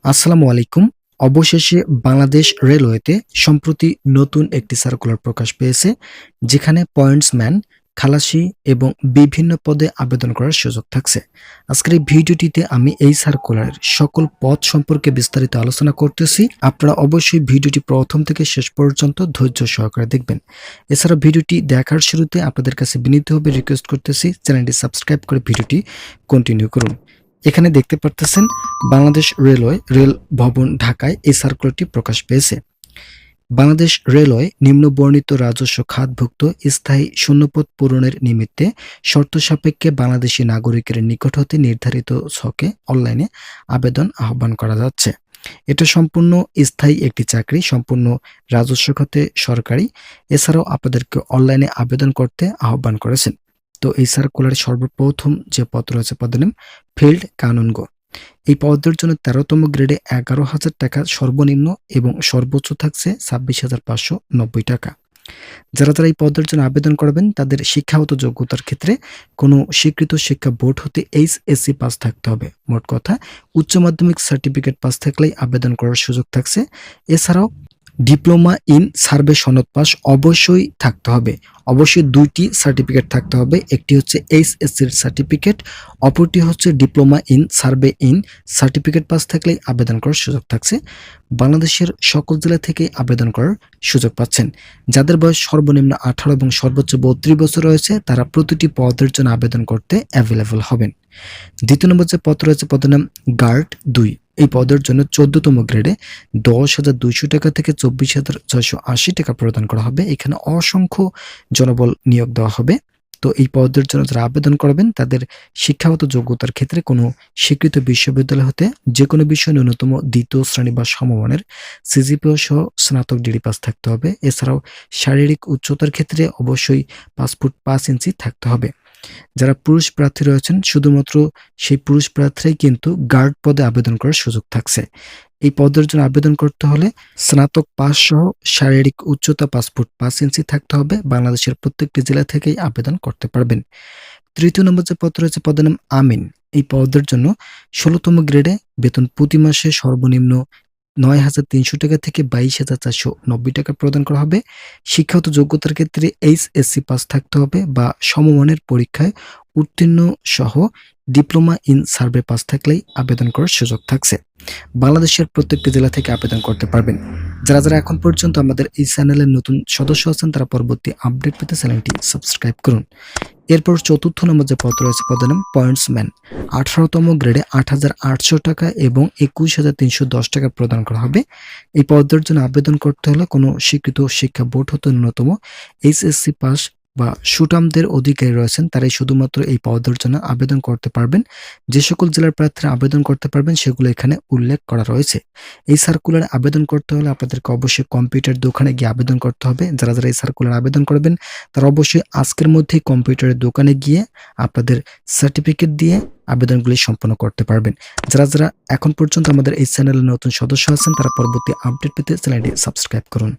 আসসালামু আলাইকুম। অবশেষে বাংলাদেশ রেলওয়েতে সম্প্রতি নতুন একটি সার্কুলার প্রকাশ পেয়েছে, যেখানে পয়েন্টসম্যান, খালাসি এবং বিভিন্ন পদে আবেদন করার সুযোগ থাকছে। আজকের এই ভিডিওটিতে আমি এই সার্কুলারের সকল পদ সম্পর্কে বিস্তারিত আলোচনা করতেছি। আপনারা অবশ্যই ভিডিওটি প্রথম থেকে শেষ পর্যন্ত ধৈর্য সহকারে দেখবেন। এছাড়া ভিডিওটি দেখার শুরুতে আপনাদের কাছে বিনীতভাবে রিকোয়েস্ট করতেছি, চ্যানেলটি সাবস্ক্রাইব করে ভিডিওটি কন্টিনিউ করুন। এখানে দেখতে পারতেছেন বাংলাদেশ রেলওয়ে রেল ভবন ঢাকায় এই সার্কুলারটি প্রকাশ পেয়েছে। বাংলাদেশ রেলওয়ে নিম্ন বর্ণিত রাজস্ব খাতভুক্ত স্থায়ী শূন্যপদ পূরণের নিমিত্তে শর্ত সাপেক্ষে বাংলাদেশি নাগরিকের নিকট হতে নির্ধারিত ছকে অনলাইনে আবেদন আহ্বান করা যাচ্ছে। এটা সম্পূর্ণ স্থায়ী একটি চাকরি, সম্পূর্ণ রাজস্ব খাতে সরকারি। এছাড়াও আপনাদেরকে অনলাইনে আবেদন করতে আহ্বান করেছেন। তো এই সার্কুলারের সর্বপ্রথম যে পদ রয়েছে পদের নাম ফিল্ড কানুনগো। এই পদের জন্য ১৩তম গ্রেডে ১১,০০০ টাকা সর্বনিম্ন এবং সর্বোচ্চ থাকছে ২৬,৫৯০ টাকা। যারা এই পদের জন্য আবেদন করবেন তাদের শিক্ষাগত যোগ্যতার ক্ষেত্রে কোনো স্বীকৃত শিক্ষা বোর্ড হতে এইচএসসি পাস থাকতে হবে। মোট কথা উচ্চ মাধ্যমিক সার্টিফিকেট পাস থাকলেই আবেদন করার সুযোগ থাকছে। এছাড়াও ডিপ্লোমা ইন সার্ভে সনদ পাস অবশ্যই থাকতে হবে। অবশ্যই ২টি সার্টিফিকেট থাকতে হবে। একটি হচ্ছে এইচএসসির সার্টিফিকেট, অপরটি হচ্ছে diploma in survey in certificate pass থাকলেই আবেদন করার সুযোগ থাকছে। বাংলাদেশের সকল জেলা থেকে আবেদন করার সুযোগ পাচ্ছেন। যাদের বয়স সর্বনিম্ন ১৮ এবং সর্বোচ্চ ৩২ বছর রয়েছে তারা প্রতিটি পদের জন্য আবেদন করতে অ্যাভেলেবল হবেন। দ্বিতীয় নম্বর যে পদ রয়েছে পদের নাম গার্ড ২। এই পদের জন্য ১৪তম গ্রেডে ১০,২০০ টাকা থেকে ২৪,৬৮০ টাকা প্রদান করা হবে। এখানে অসংখ্য জনবল নিয়োগ দেওয়া হবে। তো এই পদের জন্য যারা আবেদন করবেন তাদের শিক্ষাগত যোগ্যতার ক্ষেত্রে কোনো স্বীকৃত বিশ্ববিদ্যালয় হতে যে কোনো বিষয়ে ন্যূনতম ২য় শ্রেণী বা সমমানের সিজিপিএ সহ স্নাতক ডিগ্রি পাস থাকতে হবে। এছাড়াও শারীরিক উচ্চতার ক্ষেত্রে অবশ্যই ৫ ফুট ৫ ইঞ্চি থাকতে হবে। যারা পুরুষ প্রার্থী রয়েছেন শুধুমাত্র সেই পুরুষ প্রার্থীরাই কিন্তু গার্ড পদে আবেদন করার সুযোগ থাকছে। এই পদের জন্য আবেদন করতে হলে স্নাতক পাস সহ শারীরিক উচ্চতা ৫ ফুট ৫ ইঞ্চি থাকতে হবে। বাংলাদেশের প্রত্যেকটি জেলা থেকেই আবেদন করতে পারবেন। তৃতীয় নম্বর যে পদ রয়েছে পদের নাম আমিন। এই পদের জন্য ১৬তম গ্রেডে বেতন প্রতি মাসে সর্বনিম্ন ৯,৩০০ টাকা থেকে ২২,৪৯০ টাকা প্রদান করা হবে। শিক্ষাগত যোগ্যতার ক্ষেত্রে এইচএসসি পাস থাকতে হবে বা সমমানের পরীক্ষায় উত্তীর্ণ সহ ডিপ্লোমা ইন সার্ভে পাস থাকলেই আবেদন করার সুযোগ থাকছে। বাংলাদেশের প্রত্যেকটি জেলা থেকে আবেদন করতে পারবেন। যারা এখন পর্যন্ত আমাদের এই চ্যানেলের নতুন সদস্য আছেন তারা পরবর্তী আপডেট পেতে চ্যানেলটি সাবস্ক্রাইব করুন। এরপর চতুর্থ নম্বর যে পদ রয়েছে পদের নাম পয়েন্টসম্যান। ১৮তম গ্রেডে ৮,৮০০ টাকা এবং ২১,৩১০ টাকা প্রদান করা হবে। এই পদের জন্য আবেদন করতে হলে কোনো স্বীকৃত শিক্ষা বোর্ড হতে ন্যূনতম এইচএসসি পাস বা সুটামদের অধিকারী রয়েছেন তারাই শুধুমাত্র এই পদের জন্য আবেদন করতে পারবেন। যে সকল জেলার প্রার্থীরা আবেদন করতে পারবেন সেগুলো এখানে উল্লেখ করা রয়েছে। এই সার্কুলারে আবেদন করতে হলে আপনাদেরকে অবশ্যই কম্পিউটার দোকানে গিয়ে আবেদন করতে হবে। যারা এই সার্কুলার আবেদন করবেন তারা অবশ্যই আজকের মধ্যেই কম্পিউটারের দোকানে গিয়ে আপনাদের সার্টিফিকেট দিয়ে আবেদনগুলি সম্পন্ন করতে পারবেন। যারা এখন পর্যন্ত আমাদের এই চ্যানেলের নতুন সদস্য আছেন তারা পরবর্তী আপডেট পেতে চ্যানেলটি সাবস্ক্রাইব করুন।